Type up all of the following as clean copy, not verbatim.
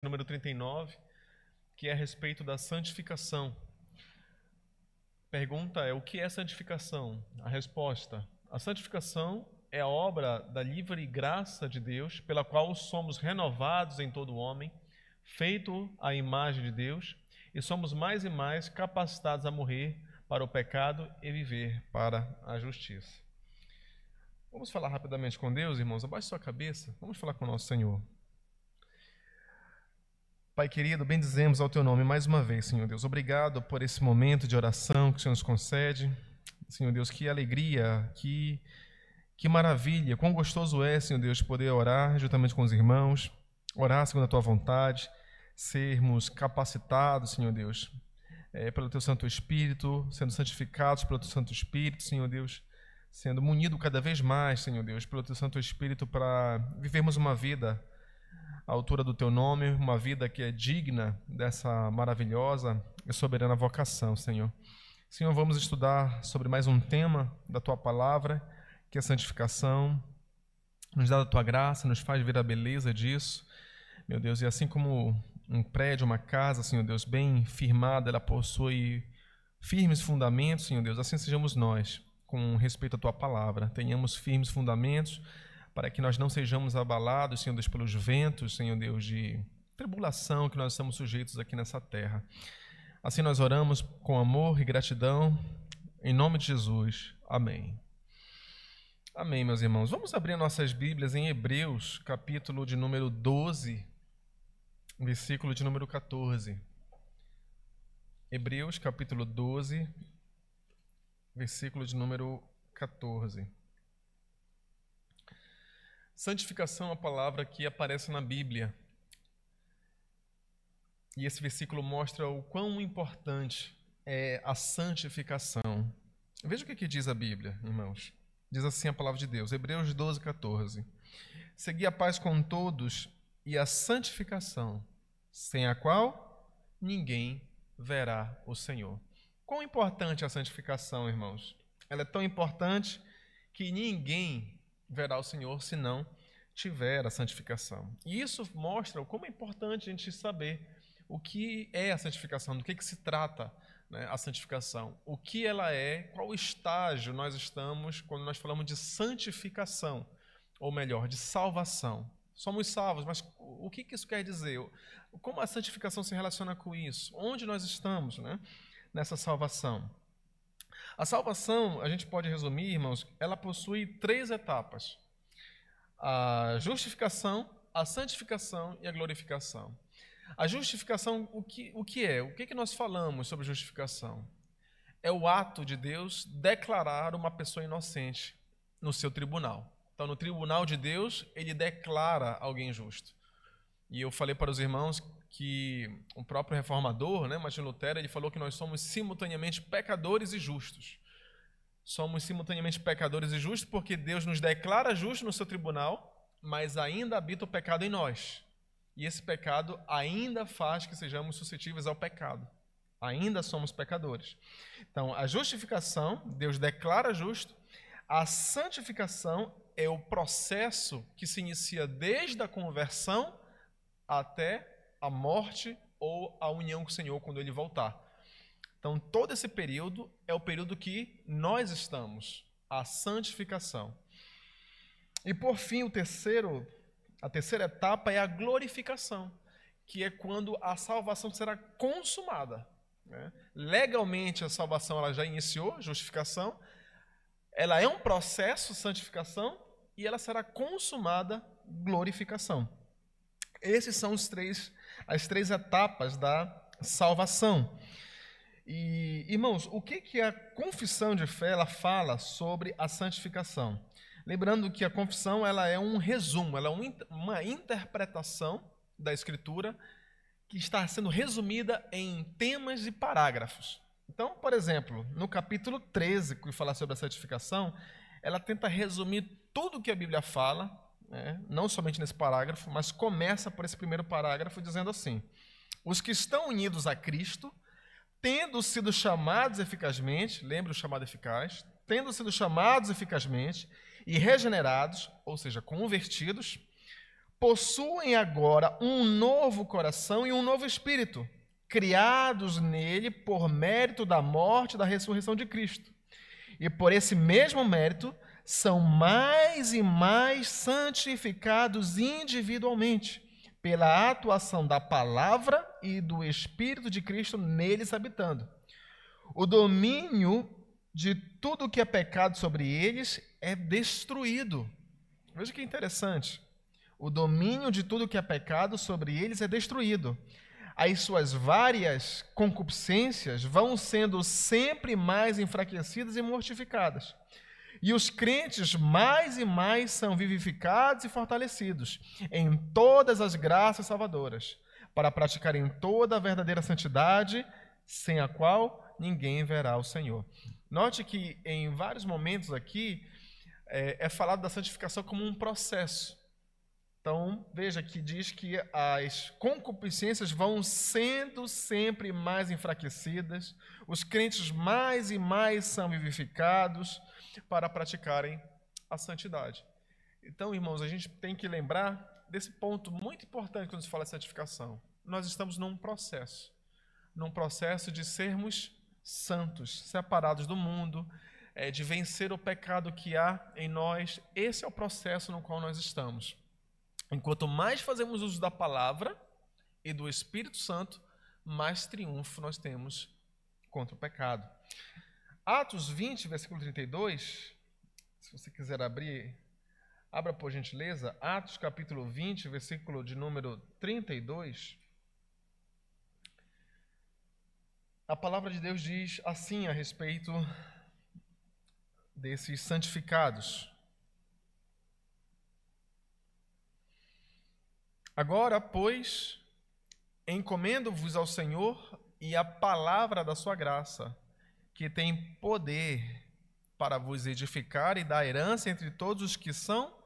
número 39, que é a respeito da santificação. Pergunta é: o que é santificação? A resposta: a santificação é a obra da livre graça de Deus, pela qual somos renovados em todo homem, feito à imagem de Deus, e somos mais e mais capacitados a morrer para o pecado e viver para a justiça. Vamos falar rapidamente com Deus, irmãos? Abaixe sua cabeça, vamos falar com o nosso Senhor. Pai querido, bendizemos ao Teu nome mais uma vez, Senhor Deus. Obrigado por esse momento de oração que o Senhor nos concede. Senhor Deus, que alegria, que maravilha, quão gostoso é, Senhor Deus, poder orar juntamente com os irmãos, orar segundo a Tua vontade, sermos capacitados, Senhor Deus, pelo Teu Santo Espírito, sendo santificados pelo Teu Santo Espírito, Senhor Deus, sendo munido cada vez mais, Senhor Deus, pelo Teu Santo Espírito para vivermos uma vida à altura do Teu nome, uma vida que é digna dessa maravilhosa e soberana vocação, Senhor. Senhor, vamos estudar sobre mais um tema da Tua palavra, que é a santificação. Nos dá a Tua graça, nos faz ver a beleza disso, meu Deus, e assim como um prédio, uma casa, Senhor Deus, bem firmada, ela possui firmes fundamentos, Senhor Deus, assim sejamos nós, com respeito à Tua palavra, tenhamos firmes fundamentos, para que nós não sejamos abalados, Senhor Deus, pelos ventos, Senhor Deus, de tribulação que nós estamos sujeitos aqui nessa terra. Assim nós oramos com amor e gratidão, em nome de Jesus. Amém. Amém, meus irmãos. Vamos abrir nossas Bíblias em Hebreus, capítulo de número 12, versículo de número 14. Hebreus, capítulo 12, versículo de número 14. Santificação é uma palavra que aparece na Bíblia. E esse versículo mostra o quão importante é a santificação. Veja o que diz a Bíblia, irmãos. Diz assim a palavra de Deus, Hebreus 12, 14. Segui a paz com todos e a santificação, sem a qual ninguém verá o Senhor. Quão importante é a santificação, irmãos? Ela é tão importante que ninguém verá o Senhor se não tiver a santificação. E isso mostra como é importante a gente saber o que é a santificação, do que se trata, né, a santificação, o que ela é, qual estágio nós estamos quando nós falamos de santificação, ou melhor, de salvação. Somos salvos, mas o que isso quer dizer? Como a santificação se relaciona com isso? Onde nós estamos, né, nessa salvação? A salvação, a gente pode resumir, irmãos, ela possui 3 etapas: a justificação, a santificação e a glorificação. A justificação, o que é? O que nós falamos sobre justificação? É o ato de Deus declarar uma pessoa inocente no seu tribunal. Então, no tribunal de Deus, Ele declara alguém justo. E eu falei para os irmãos que o próprio reformador, né, Martinho Lutero, ele falou que nós somos simultaneamente pecadores e justos. Somos simultaneamente pecadores e justos porque Deus nos declara justos no seu tribunal, mas ainda habita o pecado em nós. E esse pecado ainda faz que sejamos suscetíveis ao pecado. Ainda somos pecadores. Então, a justificação, Deus declara justo. A santificação é o processo que se inicia desde a conversão até a morte ou a união com o Senhor quando Ele voltar. Então, todo esse período é o período que nós estamos, a santificação. E, por fim, a terceira etapa é a glorificação, que é quando a salvação será consumada, né? Legalmente, a salvação ela já iniciou, justificação, ela é um processo, santificação, e ela será consumada, glorificação. Essas são as três etapas da salvação. E, irmãos, o que a confissão de fé ela fala sobre a santificação? Lembrando que a confissão ela é um resumo, ela é uma interpretação da Escritura que está sendo resumida em temas e parágrafos. Então, por exemplo, no capítulo 13, que fala sobre a santificação, ela tenta resumir tudo o que a Bíblia fala, né, não somente nesse parágrafo, mas começa por esse primeiro parágrafo dizendo assim: os que estão unidos a Cristo, tendo sido chamados eficazmente, lembre o chamado eficaz, tendo sido chamados eficazmente e regenerados, ou seja, convertidos, possuem agora um novo coração e um novo espírito, criados nele por mérito da morte e da ressurreição de Cristo. E por esse mesmo mérito, são mais e mais santificados individualmente, pela atuação da palavra e do Espírito de Cristo neles habitando. O domínio de tudo que é pecado sobre eles é destruído. Veja que interessante. O domínio de tudo que é pecado sobre eles é destruído. As suas várias concupiscências vão sendo sempre mais enfraquecidas e mortificadas. E os crentes mais e mais são vivificados e fortalecidos em todas as graças salvadoras, para praticarem toda a verdadeira santidade, sem a qual ninguém verá o Senhor. Note que em vários momentos aqui é falado da santificação como um processo. Então, veja que diz que as concupiscências vão sendo sempre mais enfraquecidas, os crentes mais e mais são vivificados para praticarem a santidade. Então, irmãos, a gente tem que lembrar desse ponto muito importante quando se fala de santificação. Nós estamos num processo de sermos santos, separados do mundo, de vencer o pecado que há em nós. Esse é o processo no qual nós estamos. Enquanto mais fazemos uso da palavra e do Espírito Santo, mais triunfo nós temos contra o pecado. Atos 20, versículo 32, se você quiser abrir, abra por gentileza, Atos capítulo 20, versículo de número 32. A palavra de Deus diz assim a respeito desses santificados. Agora, pois, encomendo-vos ao Senhor e à palavra da sua graça, que tem poder para vos edificar e dar herança entre todos os que são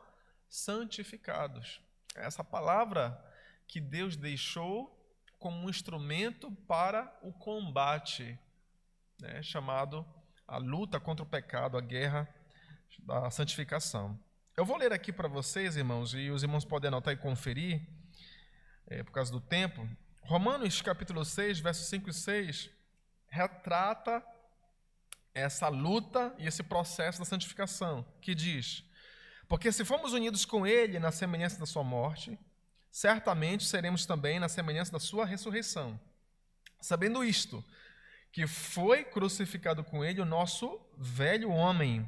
santificados. Essa palavra que Deus deixou como um instrumento para o combate, chamado a luta contra o pecado, a guerra da santificação. Eu vou ler aqui para vocês, irmãos, e os irmãos podem anotar e conferir, por causa do tempo. Romanos capítulo 6, versos 5 e 6, retrata essa luta e esse processo da santificação, que diz: porque se fomos unidos com ele na semelhança da sua morte, certamente seremos também na semelhança da sua ressurreição. Sabendo isto, que foi crucificado com ele o nosso velho homem,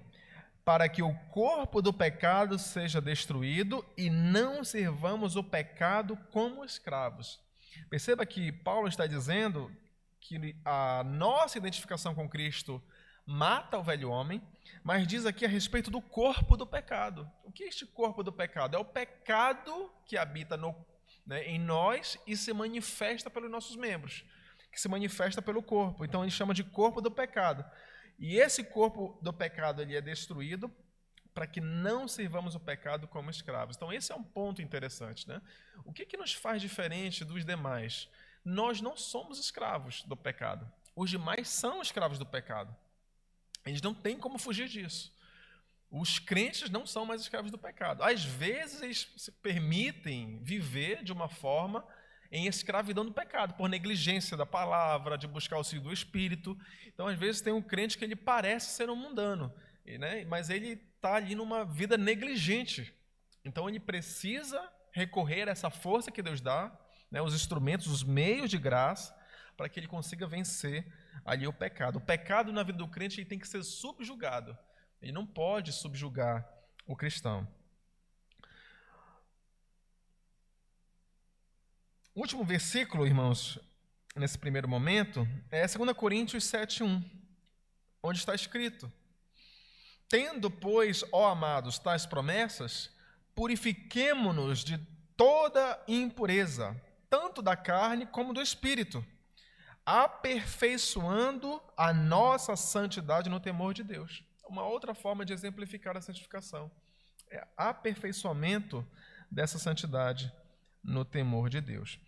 para que o corpo do pecado seja destruído e não servamos o pecado como escravos. Perceba que Paulo está dizendo que a nossa identificação com Cristo mata o velho homem, mas diz aqui a respeito do corpo do pecado. O que é este corpo do pecado? É o pecado que habita em nós e se manifesta pelos nossos membros, que se manifesta pelo corpo. Então ele chama de corpo do pecado. E esse corpo do pecado ele é destruído para que não sirvamos o pecado como escravos. Então esse é um ponto interessante, né? O que nos faz diferente dos demais? Nós não somos escravos do pecado. Os demais são escravos do pecado. Eles não têm como fugir disso. Os crentes não são mais escravos do pecado. Às vezes eles se permitem viver de uma forma em escravidão do pecado, por negligência da palavra, de buscar o auxílio do Espírito. Então, às vezes, tem um crente que ele parece ser um mundano, mas ele está ali numa vida negligente. Então, ele precisa recorrer a essa força que Deus dá, os instrumentos, os meios de graça, para que ele consiga vencer ali o pecado. O pecado na vida do crente ele tem que ser subjugado. Ele não pode subjugar o cristão. O último versículo, irmãos, nesse primeiro momento, é 2 Coríntios 7:1, onde está escrito: tendo, pois, ó amados, tais promessas, purifiquemo-nos de toda impureza, tanto da carne como do espírito, aperfeiçoando a nossa santidade no temor de Deus. Uma outra forma de exemplificar a santificação é aperfeiçoamento dessa santidade no temor de Deus.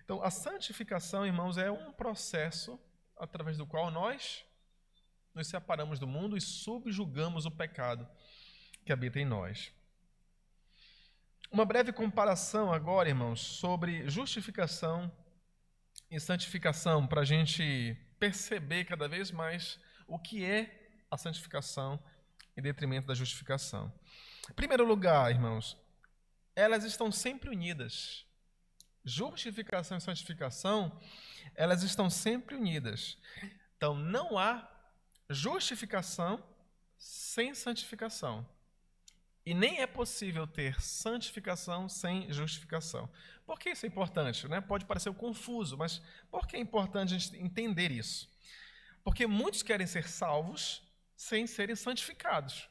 Então, a santificação, irmãos, é um processo através do qual nós nos separamos do mundo e subjugamos o pecado que habita em nós. Uma breve comparação agora, irmãos, sobre justificação e santificação, para a gente perceber cada vez mais o que é a santificação em detrimento da justificação. Em primeiro lugar, irmãos, elas estão sempre unidas. Justificação e santificação, elas estão sempre unidas. Então, não há justificação sem santificação. E nem é possível ter santificação sem justificação. Por que isso é importante, né? Pode parecer confuso, mas por que é importante a gente entender isso? Porque muitos querem ser salvos sem serem santificados.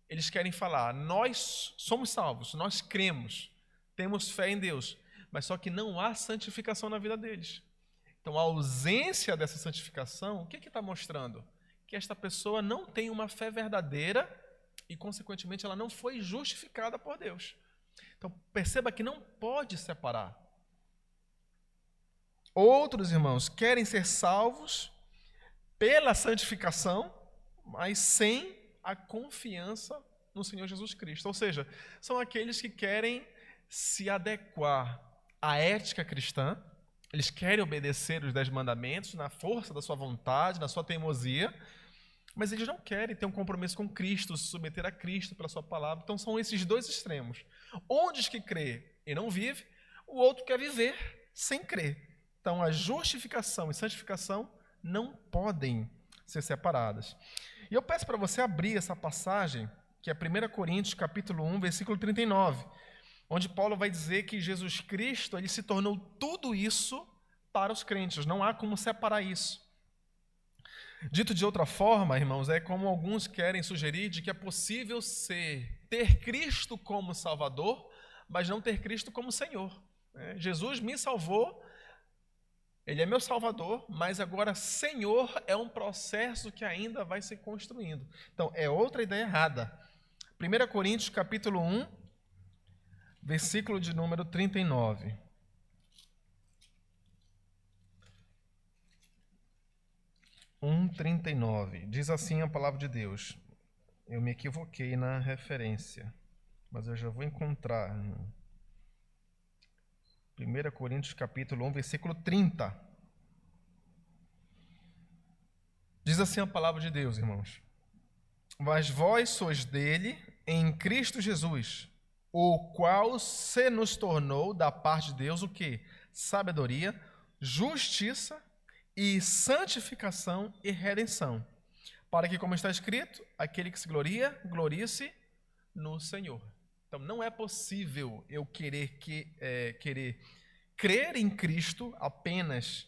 Eles querem falar, nós somos salvos, nós cremos, temos fé em Deus, mas só que não há santificação na vida deles. Então, a ausência dessa santificação, o que está mostrando? Que esta pessoa não tem uma fé verdadeira e, consequentemente, ela não foi justificada por Deus. Então, perceba que não pode separar. Outros, irmãos, querem ser salvos pela santificação, mas sem a confiança no Senhor Jesus Cristo. Ou seja, são aqueles que querem se adequar à ética cristã, eles querem obedecer os 10 mandamentos na força da sua vontade, na sua teimosia, mas eles não querem ter um compromisso com Cristo, se submeter a Cristo pela sua palavra. Então são esses dois extremos. Um diz que crê e não vive, o outro quer viver sem crer. Então a justificação e santificação não podem ser separadas. E eu peço para você abrir essa passagem, que é 1 Coríntios capítulo 1, versículo 39, onde Paulo vai dizer que Jesus Cristo ele se tornou tudo isso para os crentes. Não há como separar isso. Dito de outra forma, irmãos, é como alguns querem sugerir de que é possível ter Cristo como Salvador, mas não ter Cristo como Senhor. Jesus me salvou, Ele é meu Salvador, mas agora Senhor é um processo que ainda vai se construindo. Então, é outra ideia errada. 1 Coríntios capítulo 1, versículo de número 39. Diz assim a palavra de Deus. Eu me equivoquei na referência, mas eu já vou encontrar. 1 Coríntios capítulo 1, versículo 30. Diz assim a palavra de Deus, irmãos. Mas vós sois dele em Cristo Jesus, o qual se nos tornou da parte de Deus o quê? Sabedoria, justiça e santificação e redenção, para que, como está escrito, aquele que se gloria, glorie-se no Senhor. Então, não é possível eu querer crer em Cristo apenas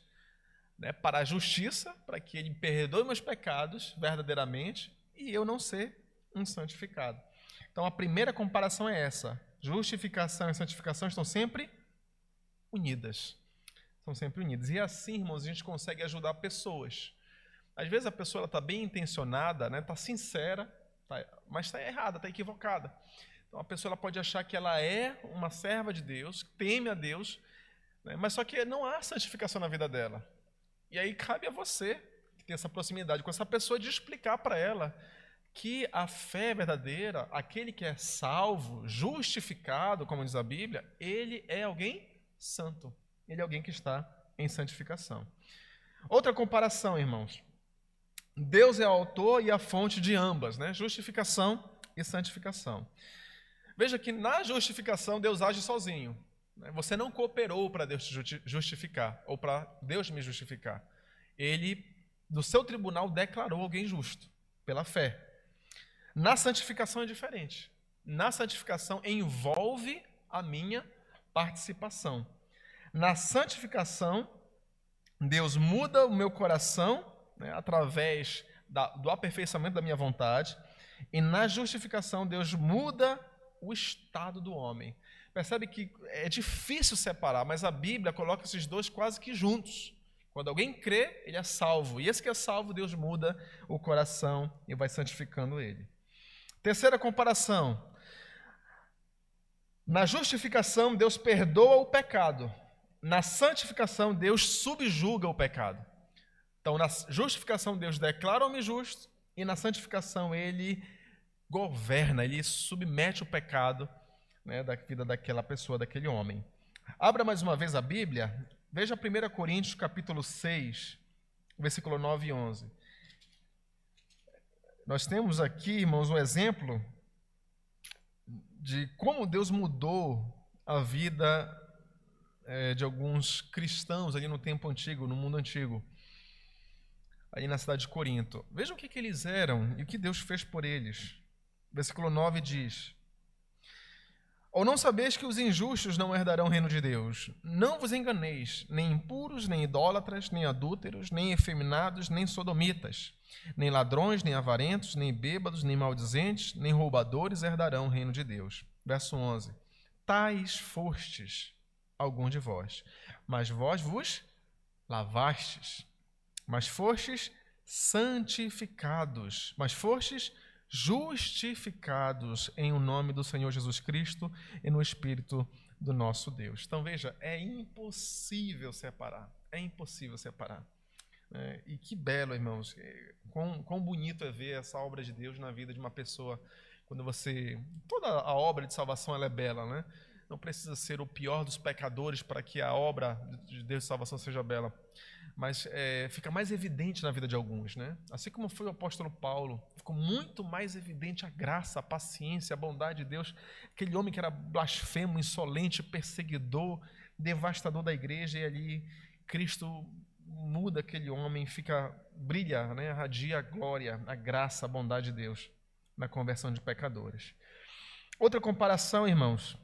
para a justiça, para que Ele perdoe meus pecados verdadeiramente, e eu não ser um santificado. Então, a primeira comparação é essa. Justificação e santificação estão sempre unidas. São sempre unidas. E assim, irmãos, a gente consegue ajudar pessoas. Às vezes a pessoa está bem intencionada, está sincera, mas está errada, está equivocada. Então a pessoa ela pode achar que ela é uma serva de Deus, teme a Deus, mas só que não há santificação na vida dela. E aí cabe a você, que tem essa proximidade com essa pessoa, de explicar para ela que a fé verdadeira, aquele que é salvo, justificado, como diz a Bíblia, ele é alguém santo. Ele é alguém que está em santificação. Outra comparação, irmãos. Deus é o autor e a fonte de ambas, justificação e santificação. Veja que na justificação Deus age sozinho. Você não cooperou para Deus te justificar, ou para Deus me justificar. Ele, do seu tribunal, declarou alguém justo, pela fé. Na santificação é diferente. Na santificação envolve a minha participação. Na santificação, Deus muda o meu coração, através do aperfeiçoamento da minha vontade, e na justificação, Deus muda o estado do homem. Percebe que é difícil separar, mas a Bíblia coloca esses dois quase que juntos. Quando alguém crê, ele é salvo. E esse que é salvo, Deus muda o coração e vai santificando ele. Terceira comparação. Na justificação, Deus perdoa o pecado. Na santificação, Deus subjuga o pecado. Então, na justificação, Deus declara o homem justo, e na santificação, Ele governa, Ele submete o pecado né, da vida daquela pessoa, daquele homem. Abra mais uma vez a Bíblia, veja 1 Coríntios capítulo 6, versículo 9 e 11. Nós temos aqui, irmãos, um exemplo de como Deus mudou a vida de alguns cristãos ali no tempo antigo, no mundo antigo, aí na cidade de Corinto. Vejam o que eles eram e o que Deus fez por eles. Versículo 9 diz: ou não sabeis que os injustos não herdarão o reino de Deus? Não vos enganeis, nem impuros, nem idólatras, nem adúlteros, nem efeminados, nem sodomitas, nem ladrões, nem avarentos, nem bêbados, nem maldizentes, nem roubadores herdarão o reino de Deus. Verso 11. Tais fostes algum de vós, mas vós vos lavastes, mas fostes santificados, mas fostes justificados em o nome do Senhor Jesus Cristo e no Espírito do nosso Deus. Então veja, é impossível separar, e que belo, irmãos, quão bonito é ver essa obra de Deus na vida de uma pessoa. Quando toda a obra de salvação ela é bela, né? Não precisa ser o pior dos pecadores para que a obra de Deus de salvação seja bela, mas fica mais evidente na vida de alguns, né? Assim como foi o apóstolo Paulo, ficou muito mais evidente a graça, a paciência, a bondade de Deus. Aquele homem que era blasfemo, insolente, perseguidor, devastador da igreja, e ali Cristo muda aquele homem, brilha, né? Radia a glória, a graça, a bondade de Deus na conversão de pecadores. Outra comparação, irmãos,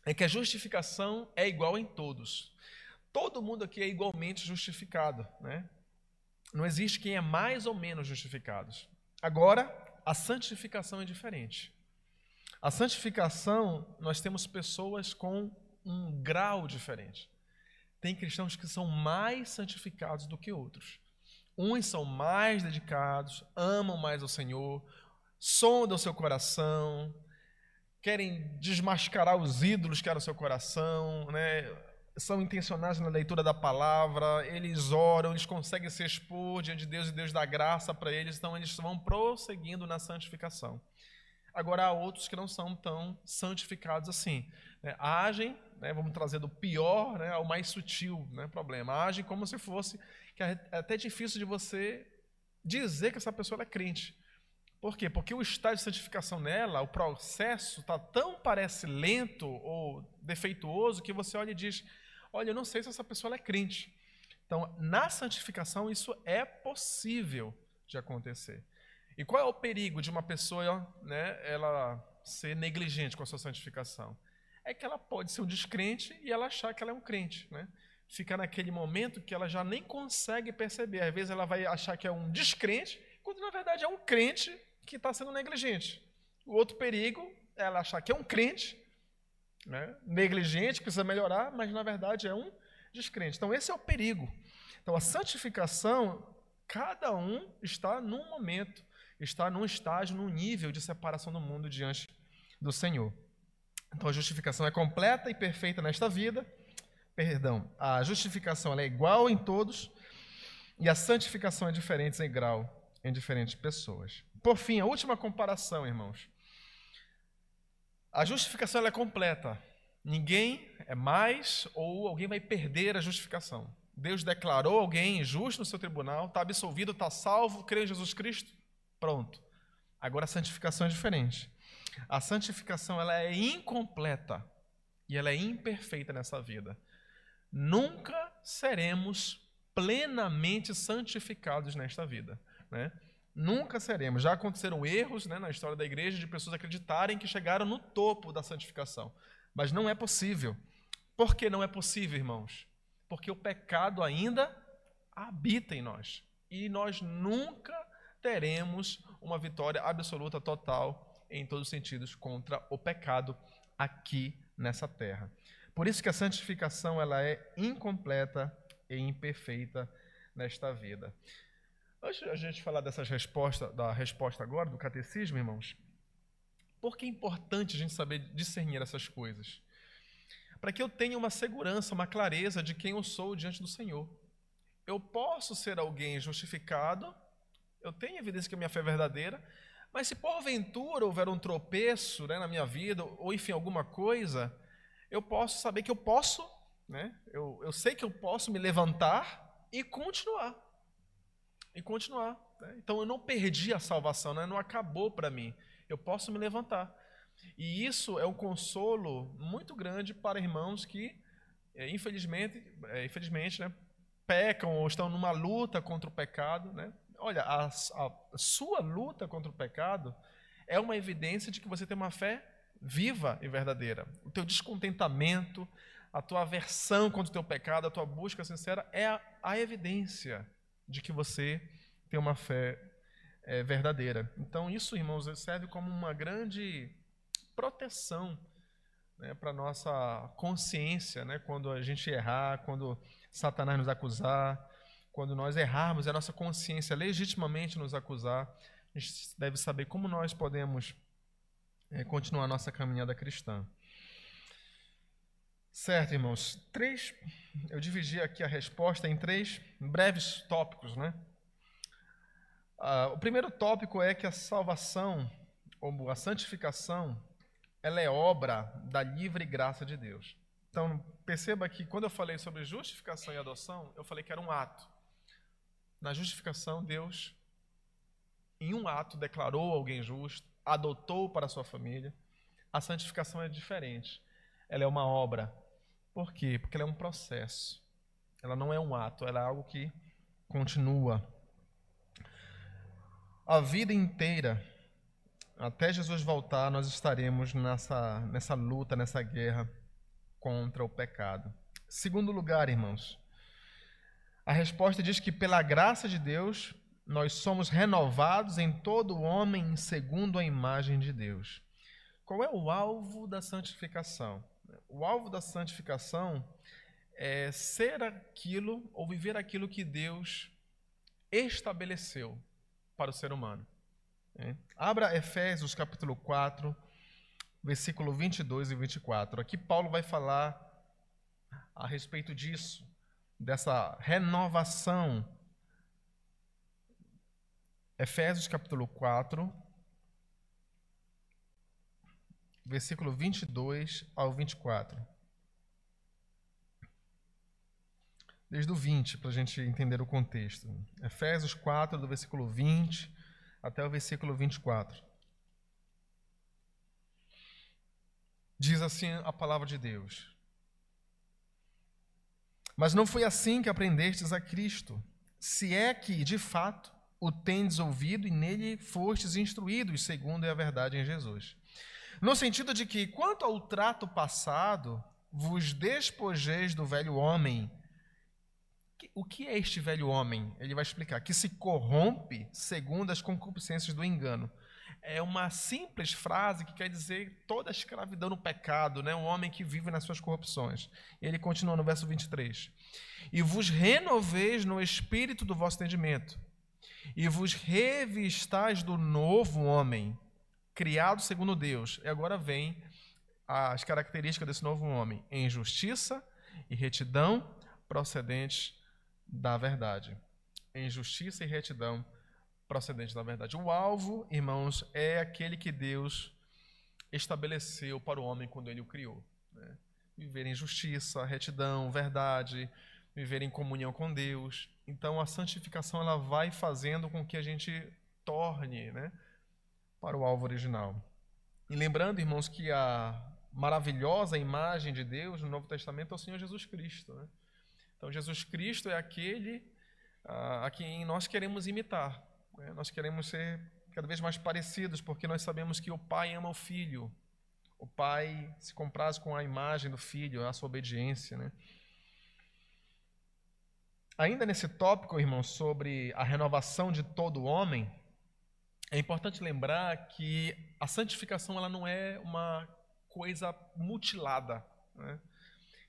é que a justificação é igual em todos. Todo mundo aqui é igualmente justificado, né? Não existe quem é mais ou menos justificado. Agora, a santificação é diferente. A santificação, nós temos pessoas com um grau diferente. Tem cristãos que são mais santificados do que outros. Uns são mais dedicados, amam mais ao Senhor, sondam o seu coração, querem desmascarar os ídolos que eram o seu coração, né? São intencionais na leitura da palavra, eles oram, eles conseguem se expor diante de Deus e Deus dá graça para eles, então eles vão prosseguindo na santificação. Agora há outros que não são tão santificados assim, né? Agem, né, vamos trazer do pior, né, ao mais sutil, né, problema, agem como se fosse, que é até difícil de você dizer que essa pessoa é crente. Por quê? Porque o estágio de santificação nela, o processo parece lento ou defeituoso, que você olha e diz: olha, eu não sei se essa pessoa é crente. Então, na santificação, isso é possível de acontecer. E qual é o perigo de uma pessoa, né, ela ser negligente com a sua santificação? É que ela pode ser um descrente e ela achar que ela é um crente, né? Fica naquele momento que ela já nem consegue perceber. Às vezes ela vai achar que é um descrente, quando na verdade é um crente que está sendo negligente. O outro perigo é ela achar que é um crente, né, negligente, que precisa melhorar, mas na verdade é um descrente. Então esse é o perigo. Então a santificação, cada um está num momento, está num estágio, num nível de separação do mundo diante do Senhor. Então a justificação é completa e perfeita nesta vida. A justificação ela é igual em todos e a santificação é diferente em grau em diferentes pessoas. Por fim, a última comparação, irmãos. A justificação ela é completa. Ninguém é mais ou alguém vai perder a justificação. Deus declarou alguém justo no seu tribunal, está absolvido, está salvo, crê em Jesus Cristo, pronto. Agora a santificação é diferente. A santificação ela é incompleta e ela é imperfeita nessa vida. Nunca seremos plenamente santificados nesta vida, né? Nunca seremos. Já aconteceram erros, né, na história da igreja de pessoas acreditarem que chegaram no topo da santificação. Mas não é possível. Por que não é possível, irmãos? Porque o pecado ainda habita em nós. E nós nunca teremos uma vitória absoluta, total, em todos os sentidos, contra o pecado aqui nessa terra. Por isso que a santificação ela é incompleta e imperfeita nesta vida. Antes de a gente falar da resposta agora, do catecismo, irmãos, por que é importante a gente saber discernir essas coisas? Para que eu tenha uma segurança, uma clareza de quem eu sou diante do Senhor. Eu posso ser alguém justificado, eu tenho evidência que a minha fé é verdadeira, Mas se porventura houver um tropeço, né, na minha vida, ou enfim, alguma coisa, eu posso saber que eu posso, né, eu sei que eu posso me levantar e continuar. E continuar. Né? Então eu não perdi a salvação, né, não acabou para mim. Eu posso me levantar. E isso é um consolo muito grande para irmãos que, infelizmente, né, pecam ou estão numa luta contra o pecado. Né? Olha, a sua luta contra o pecado é uma evidência de que você tem uma fé viva e verdadeira. O teu descontentamento, a tua aversão contra o teu pecado, a tua busca sincera é a evidência de que você tem uma fé verdadeira. Então isso, irmãos, serve como uma grande proteção, né, para a nossa consciência, né, quando a gente errar, quando Satanás nos acusar, quando nós errarmos, a nossa consciência legitimamente nos acusar, a gente deve saber como nós podemos continuar a nossa caminhada cristã. Certo, irmãos? Eu dividi aqui a resposta em 3 breves tópicos, né? O primeiro tópico é que a salvação, ou a santificação, ela é obra da livre graça de Deus. Então, perceba que quando eu falei sobre justificação e adoção, eu falei que era um ato. Na justificação, Deus, em um ato, declarou alguém justo, adotou para a sua família. A santificação é diferente. Ela é uma obra. Por quê? Porque ela é um processo. Ela não é um ato, ela é algo que continua. A vida inteira, até Jesus voltar, nós estaremos nessa luta, nessa guerra contra o pecado. Segundo lugar, irmãos, a resposta diz que pela graça de Deus, nós somos renovados em todo homem segundo a imagem de Deus. Qual é o alvo da santificação? O alvo da santificação é ser aquilo ou viver aquilo que Deus estabeleceu para o ser humano. Abra Efésios capítulo 4, versículo 22 e 24. Aqui Paulo vai falar a respeito disso, dessa renovação. Efésios capítulo 4, versículo 22 ao 24. Desde o 20, para a gente entender o contexto. Efésios 4, do versículo 20 até o versículo 24. Diz assim a palavra de Deus: Mas não foi assim que aprendestes a Cristo, se é que, de fato, o tendes ouvido e nele fostes instruídos, segundo é a verdade em Jesus. No sentido de que, quanto ao trato passado, vos despojeis do velho homem. O que é este velho homem? Ele vai explicar. Que se corrompe segundo as concupiscências do engano. É uma simples frase que quer dizer toda a escravidão no pecado, né? Um homem que vive nas suas corrupções. E ele continua no verso 23. E vos renoveis no espírito do vosso entendimento, e vos revistais do novo homem, criado segundo Deus. E agora vem as características desse novo homem: em justiça e retidão procedentes da verdade. Em justiça e retidão procedentes da verdade. O alvo, irmãos, é aquele que Deus estabeleceu para o homem quando ele o criou. Né? Viver em justiça, retidão, verdade, viver em comunhão com Deus. Então, a santificação ela vai fazendo com que a gente torne, né, para o alvo original. E lembrando, irmãos, que a maravilhosa imagem de Deus no Novo Testamento é o Senhor Jesus Cristo. Né? Então, Jesus Cristo é aquele a quem nós queremos imitar. Né? Nós queremos ser cada vez mais parecidos, porque nós sabemos que o Pai ama o Filho. O Pai se compraz com a imagem do Filho, a sua obediência. Né? Ainda nesse tópico, irmãos, sobre a renovação de todo homem, é importante lembrar que a santificação ela não é uma coisa mutilada. Né?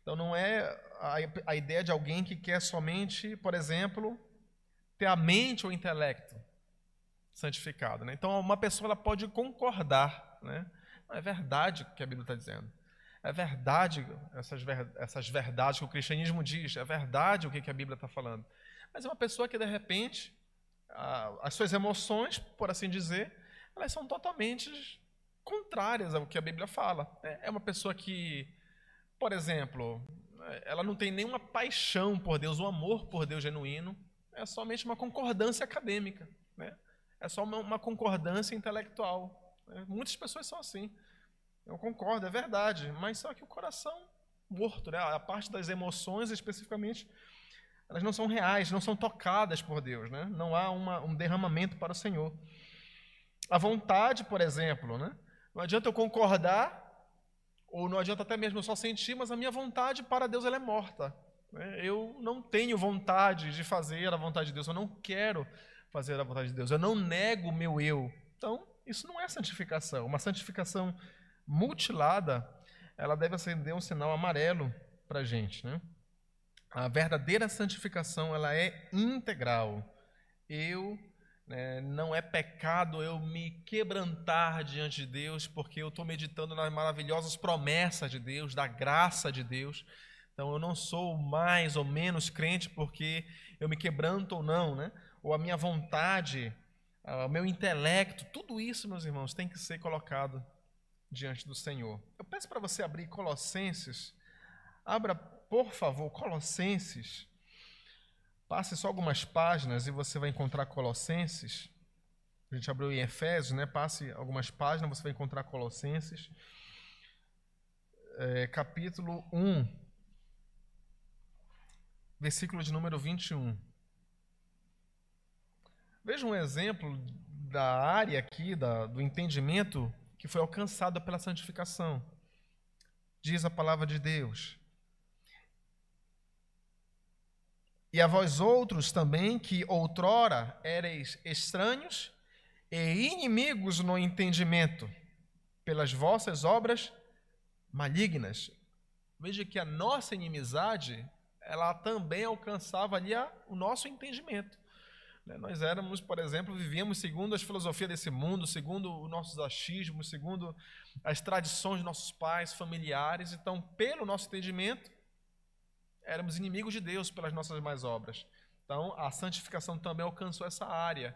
Então, não é a ideia de alguém que quer somente, por exemplo, ter a mente ou o intelecto santificado. Né? Então, uma pessoa ela pode concordar. Né? Não é verdade o que a Bíblia está dizendo. É verdade essas verdades que o cristianismo diz. É verdade o que a Bíblia está falando. Mas é uma pessoa que, de repente, as suas emoções, por assim dizer, elas são totalmente contrárias ao que a Bíblia fala. É uma pessoa que, por exemplo, ela não tem nenhuma paixão por Deus, um amor por Deus genuíno, é somente uma concordância acadêmica, né? É só uma concordância intelectual. Muitas pessoas são assim. Eu concordo, é verdade, mas só que o coração morto, né? A parte das emoções, especificamente, elas não são reais, não são tocadas por Deus, né? Não há um derramamento para o Senhor. A vontade, por exemplo, né? Não adianta eu concordar, ou não adianta até mesmo eu só sentir, mas a minha vontade para Deus ela é morta. Eu não tenho vontade de fazer a vontade de Deus, eu não quero fazer a vontade de Deus, eu não nego o meu eu. Então, isso não é santificação. Uma santificação mutilada, ela deve acender um sinal amarelo para a gente, né? A verdadeira santificação, ela é integral. Não é pecado eu me quebrantar diante de Deus, porque eu estou meditando nas maravilhosas promessas de Deus, da graça de Deus. Então, eu não sou mais ou menos crente porque eu me quebranto ou não, né? Ou a minha vontade, o meu intelecto, tudo isso, meus irmãos, tem que ser colocado diante do Senhor. Eu peço para você abrir Colossenses. Abra, por favor, Colossenses. Passe só algumas páginas e você vai encontrar Colossenses. A gente abriu em Efésios, né? Passe algumas páginas, você vai encontrar Colossenses. Capítulo 1, versículo de número 21. Veja um exemplo da área aqui, do entendimento que foi alcançado pela santificação. Diz a palavra de Deus: e a vós outros também, que outrora ereis estranhos e inimigos no entendimento, pelas vossas obras malignas. Veja que a nossa inimizade, ela também alcançava ali o nosso entendimento. Nós éramos, por exemplo, vivíamos segundo as filosofias desse mundo, segundo os nossos achismos, segundo as tradições de nossos pais, familiares. Então, pelo nosso entendimento, éramos inimigos de Deus pelas nossas más obras. Então, a santificação também alcançou essa área.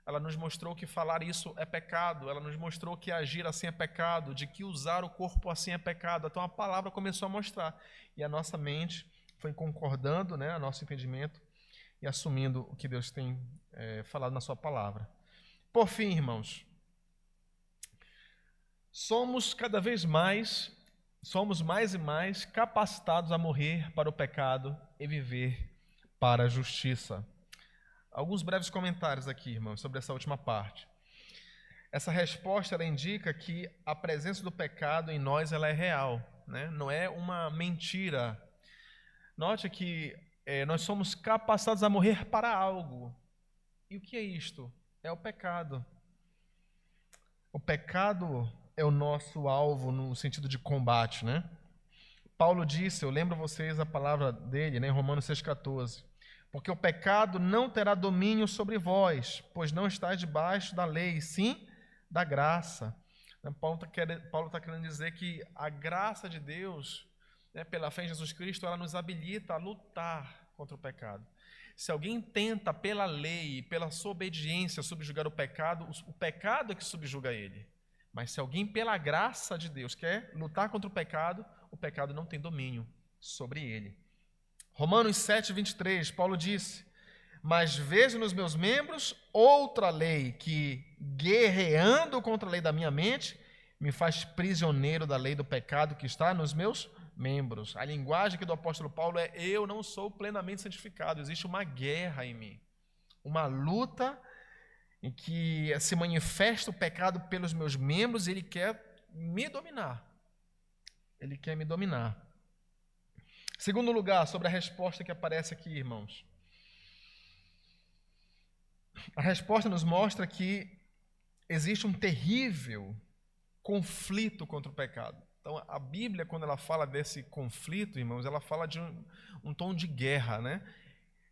Ela nos mostrou que falar isso é pecado, ela nos mostrou que agir assim é pecado, de que usar o corpo assim é pecado. Então, a palavra começou a mostrar. E a nossa mente foi concordando, né, o nosso entendimento, e assumindo o que Deus tem falado na sua palavra. Por fim, irmãos, somos mais e mais capacitados a morrer para o pecado e viver para a justiça. Alguns breves comentários aqui, irmãos, sobre essa última parte. Essa resposta ela indica que a presença do pecado em nós ela é real, né? Não é uma mentira. Note que nós somos capacitados a morrer para algo. E o que é isto? É o pecado. O pecado é o nosso alvo no sentido de combate, né? Paulo disse, eu lembro vocês a palavra dele, né, em Romanos 6,14. Porque o pecado não terá domínio sobre vós, pois não estáis debaixo da lei, sim da graça. Paulo está querendo dizer que a graça de Deus, né, pela fé em Jesus Cristo, ela nos habilita a lutar contra o pecado. Se alguém tenta pela lei, pela sua obediência subjugar o pecado é que subjuga ele. Mas se alguém pela graça de Deus quer lutar contra o pecado não tem domínio sobre ele. Romanos 7,23, Paulo disse: mas vejo nos meus membros outra lei que, guerreando contra a lei da minha mente, me faz prisioneiro da lei do pecado que está nos meus membros. A linguagem aqui do apóstolo Paulo é: eu não sou plenamente santificado, existe uma guerra em mim, uma luta em que se manifesta o pecado pelos meus membros e ele quer me dominar. Ele quer me dominar. Segundo lugar, sobre a resposta que aparece aqui, irmãos. A resposta nos mostra que existe um terrível conflito contra o pecado. Então, a Bíblia, quando ela fala desse conflito, irmãos, ela fala de um tom de guerra, né?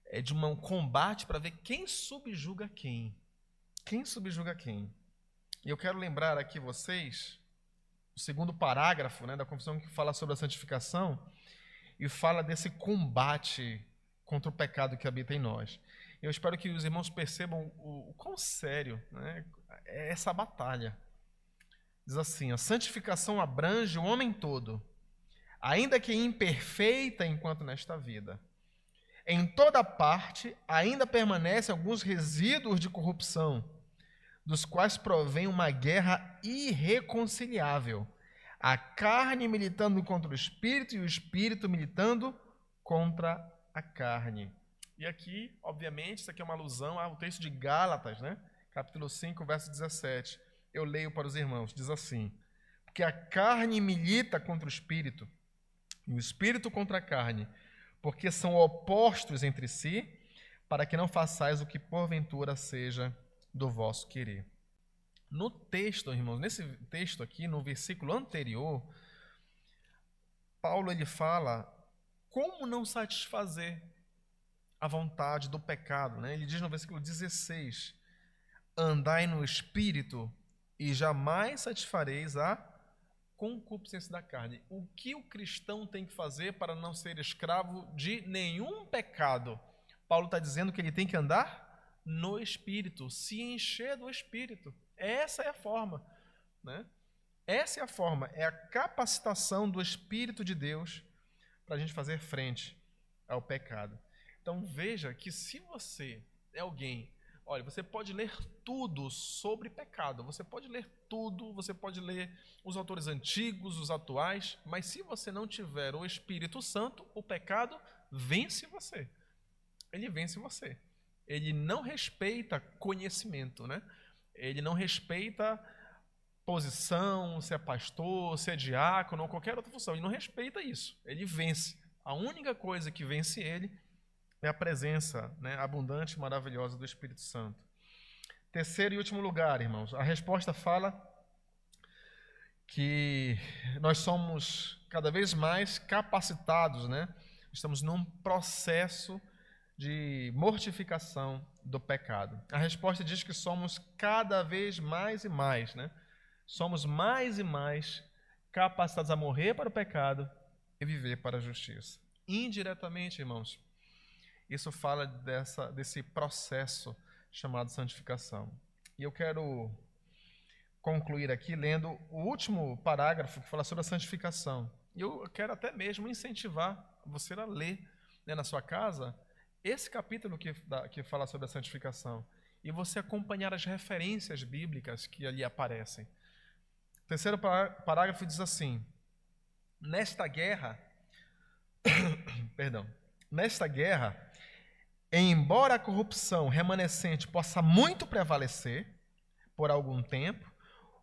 É de um combate para ver quem subjuga quem. Quem subjuga quem? E eu quero lembrar aqui vocês o segundo parágrafo, né, da confissão que fala sobre a santificação e fala desse combate contra o pecado que habita em nós. Eu espero que os irmãos percebam o quão sério, né, é essa batalha. Diz assim: a santificação abrange o homem todo, ainda que imperfeita enquanto nesta vida. Em toda parte ainda permanecem alguns resíduos de corrupção, dos quais provém uma guerra irreconciliável, a carne militando contra o espírito e o espírito militando contra a carne. E aqui, obviamente, isso aqui é uma alusão ao texto de Gálatas, né? Capítulo 5, verso 17. Eu leio para os irmãos, diz assim: porque a carne milita contra o espírito, e o espírito contra a carne, porque são opostos entre si, para que não façais o que porventura seja do vosso querer. No texto, irmãos, nesse texto aqui, no versículo anterior, Paulo ele fala como não satisfazer a vontade do pecado, né? Ele diz no versículo 16: andai no espírito e jamais satisfareis a concupiscência da carne. O que o cristão tem que fazer para não ser escravo de nenhum pecado? Paulo está dizendo que ele tem que andar no Espírito, se encher do Espírito. Essa é a forma, né? Essa é a forma, é a capacitação do Espírito de Deus para a gente fazer frente ao pecado. Então veja que se você é alguém... Olha, você pode ler tudo sobre pecado, você pode ler tudo, você pode ler os autores antigos, os atuais, mas se você não tiver o Espírito Santo, o pecado vence você. Ele vence você. Ele não respeita conhecimento, né? Ele não respeita posição, se é pastor, se é diácono ou qualquer outra função. Ele não respeita isso. Ele vence. A única coisa que vence ele é a presença, né, abundante e maravilhosa do Espírito Santo. Terceiro e último lugar, irmãos, a resposta fala que nós somos cada vez mais capacitados, né? Estamos num processo de mortificação do pecado. A resposta diz que somos cada vez mais e mais, né? Somos mais e mais capacitados a morrer para o pecado e viver para a justiça. Indiretamente, irmãos, isso fala desse processo chamado santificação. E eu quero concluir aqui lendo o último parágrafo que fala sobre a santificação. E eu quero até mesmo incentivar você a ler, né, na sua casa esse capítulo que fala sobre a santificação e você acompanhar as referências bíblicas que ali aparecem. O terceiro parágrafo diz assim: nesta guerra, embora a corrupção remanescente possa muito prevalecer por algum tempo,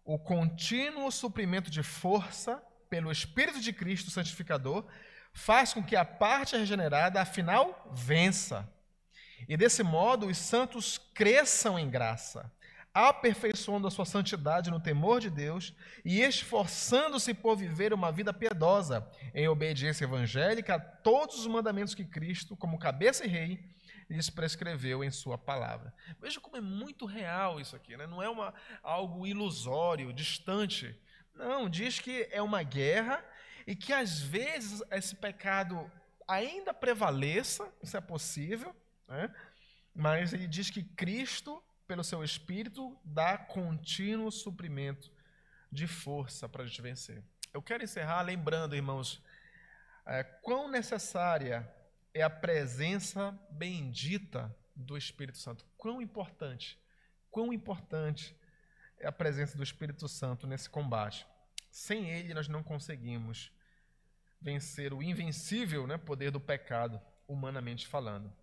o contínuo suprimento de força pelo Espírito de Cristo santificador faz com que a parte regenerada, afinal, vença. E desse modo os santos cresçam em graça, aperfeiçoando a sua santidade no temor de Deus e esforçando-se por viver uma vida piedosa, em obediência evangélica a todos os mandamentos que Cristo, como cabeça e rei, lhes prescreveu em sua palavra. Veja como é muito real isso aqui, né? Não é algo ilusório, distante. Não, diz que é uma guerra e que às vezes esse pecado ainda prevaleça, isso é possível, né? Mas ele diz que Cristo, pelo seu Espírito, dá contínuo suprimento de força para a gente vencer. Eu quero encerrar lembrando, irmãos, quão necessária é a presença bendita do Espírito Santo. Quão importante é a presença do Espírito Santo nesse combate. Sem ele nós não conseguimos vencer o invencível, né, poder do pecado, humanamente falando.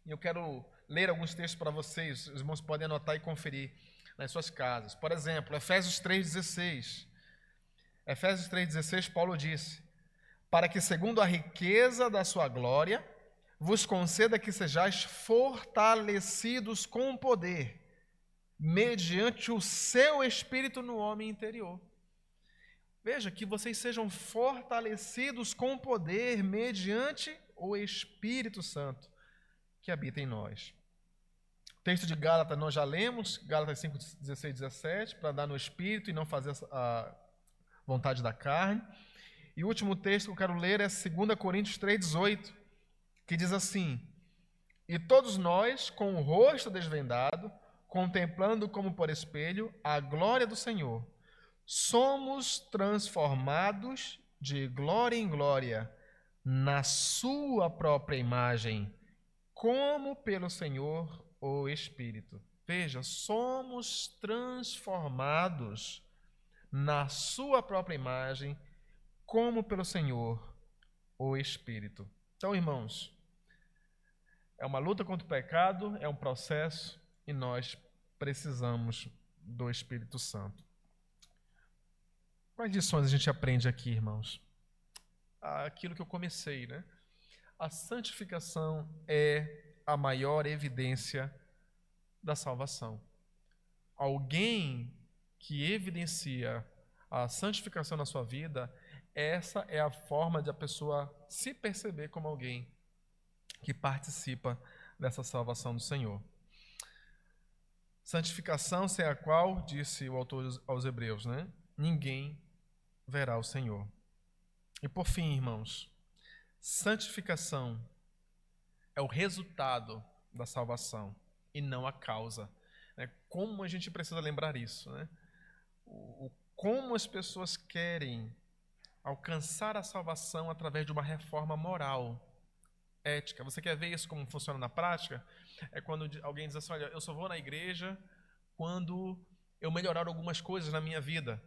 E eu quero ler alguns textos para vocês, os irmãos podem anotar e conferir nas suas casas. Por exemplo, Efésios 3,16. Efésios 3,16, Paulo disse: para que, segundo a riqueza da sua glória, vos conceda que sejais fortalecidos com poder, mediante o seu Espírito no homem interior. Veja, que vocês sejam fortalecidos com poder, mediante o Espírito Santo que habita em nós. O texto de Gálatas nós já lemos, Gálatas 5, 16, 17, para andar no Espírito e não fazer a vontade da carne. E o último texto que eu quero ler é 2 Coríntios 3,18, que diz assim: e todos nós, com o rosto desvendado, contemplando como por espelho a glória do Senhor, somos transformados de glória em glória na sua própria imagem, como pelo Senhor o Espírito. Veja, somos transformados na sua própria imagem, como pelo Senhor o Espírito. Então, irmãos, é uma luta contra o pecado, é um processo e nós precisamos do Espírito Santo. Quais lições a gente aprende aqui, irmãos? Aquilo que eu comecei, né? A santificação é a maior evidência da salvação. Alguém que evidencia a santificação na sua vida, essa é a forma de a pessoa se perceber como alguém que participa dessa salvação do Senhor. Santificação sem a qual, disse o autor aos Hebreus, né? Ninguém verá o Senhor. E por fim, irmãos, santificação é o resultado da salvação e não a causa. Como a gente precisa lembrar isso, né? Como as pessoas querem alcançar a salvação através de uma reforma moral, ética. Você quer ver isso como funciona na prática? É quando alguém diz assim, olha, eu só vou na igreja quando eu melhorar algumas coisas na minha vida.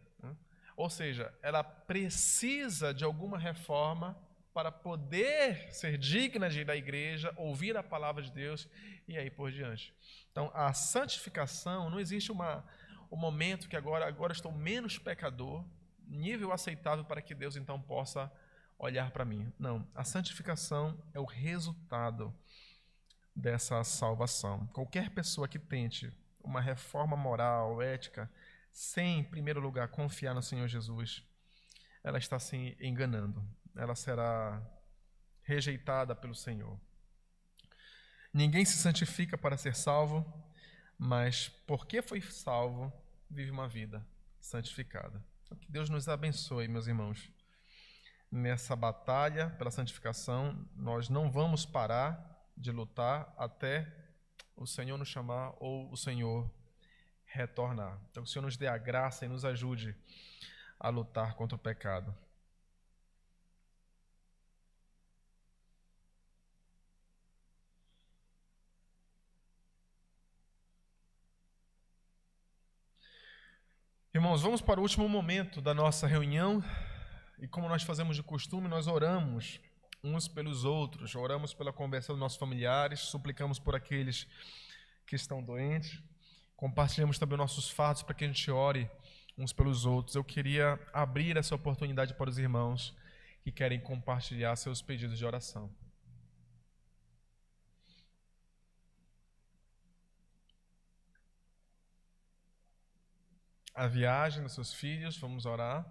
Ou seja, ela precisa de alguma reforma para poder ser digna de ir à igreja, ouvir a palavra de Deus e aí por diante. Então, a santificação, não existe um momento que agora estou menos pecador, nível aceitável para que Deus então possa olhar para mim. Não, a santificação é o resultado dessa salvação. Qualquer pessoa que tente uma reforma moral, ética, sem, em primeiro lugar, confiar no Senhor Jesus, ela está se enganando. Ela será rejeitada pelo Senhor. Ninguém se santifica para ser salvo, mas porque foi salvo, vive uma vida santificada. Que Deus nos abençoe, meus irmãos. Nessa batalha pela santificação, nós não vamos parar de lutar até o Senhor nos chamar ou o Senhor retornar. Então, que o Senhor nos dê a graça e nos ajude a lutar contra o pecado. Irmãos, vamos para o último momento da nossa reunião e como nós fazemos de costume, nós oramos uns pelos outros, oramos pela conversão dos nossos familiares, suplicamos por aqueles que estão doentes, compartilhamos também nossos fatos para que a gente ore uns pelos outros. Eu queria abrir essa oportunidade para os irmãos que querem compartilhar seus pedidos de oração. A viagem dos seus filhos, vamos orar.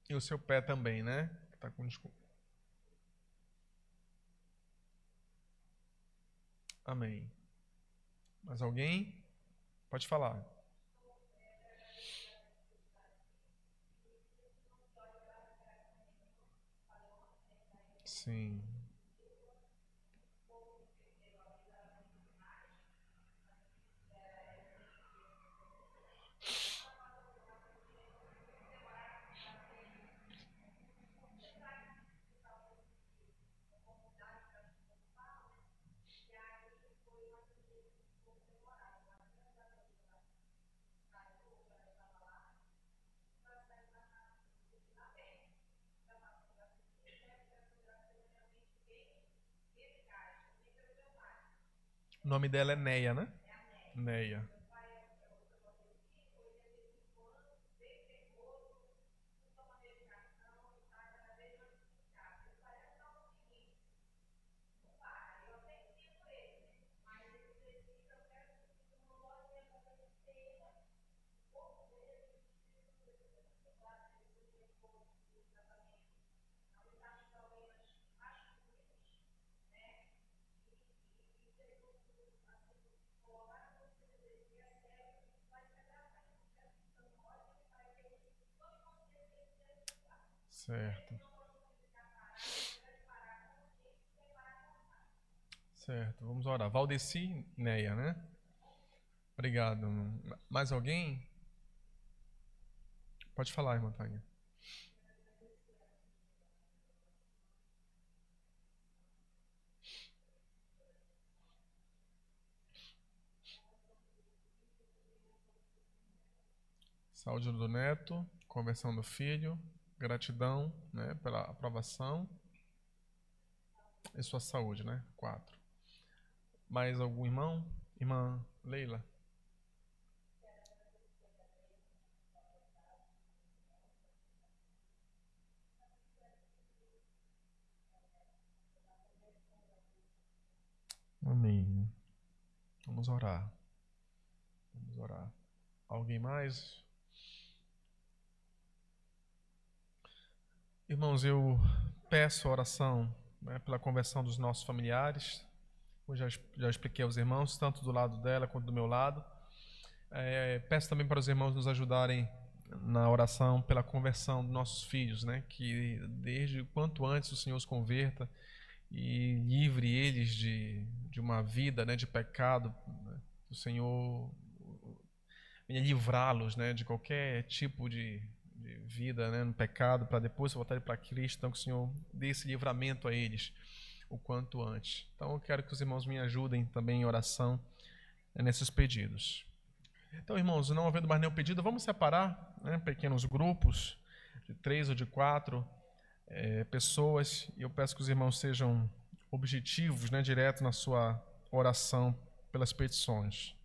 E o seu pé também, né? Tá com desculpa. Amém. Mais alguém? Pode falar. Sim. O nome dela é Neia, né? Neia. Certo. Certo, vamos orar. Valdeci, Neia, né? Obrigado. Mais alguém? Pode falar, irmã Tânia. Saúde do neto, conversão do filho, gratidão, né, pela aprovação e sua saúde, né? 4. Mais algum irmão? Irmã Leila? Amém. Vamos orar. Vamos orar. Alguém mais? Irmãos, eu peço a oração, né, pela conversão dos nossos familiares. Eu já expliquei aos irmãos, tanto do lado dela quanto do meu lado. Peço também para os irmãos nos ajudarem na oração pela conversão dos nossos filhos, né? Que desde quanto antes o Senhor os converta e livre eles de uma vida, né, de pecado. Né? O Senhor venha livrá-los, né, de qualquer tipo de vida, né, no pecado, para depois voltarem para Cristo. Então que o Senhor dê esse livramento a eles o quanto antes. Então eu quero que os irmãos me ajudem também em oração, né, nesses pedidos. Então, irmãos, não havendo mais nenhum pedido, vamos separar, né, pequenos grupos de 3 ou de 4 pessoas, e eu peço que os irmãos sejam objetivos, né, direto na sua oração pelas petições.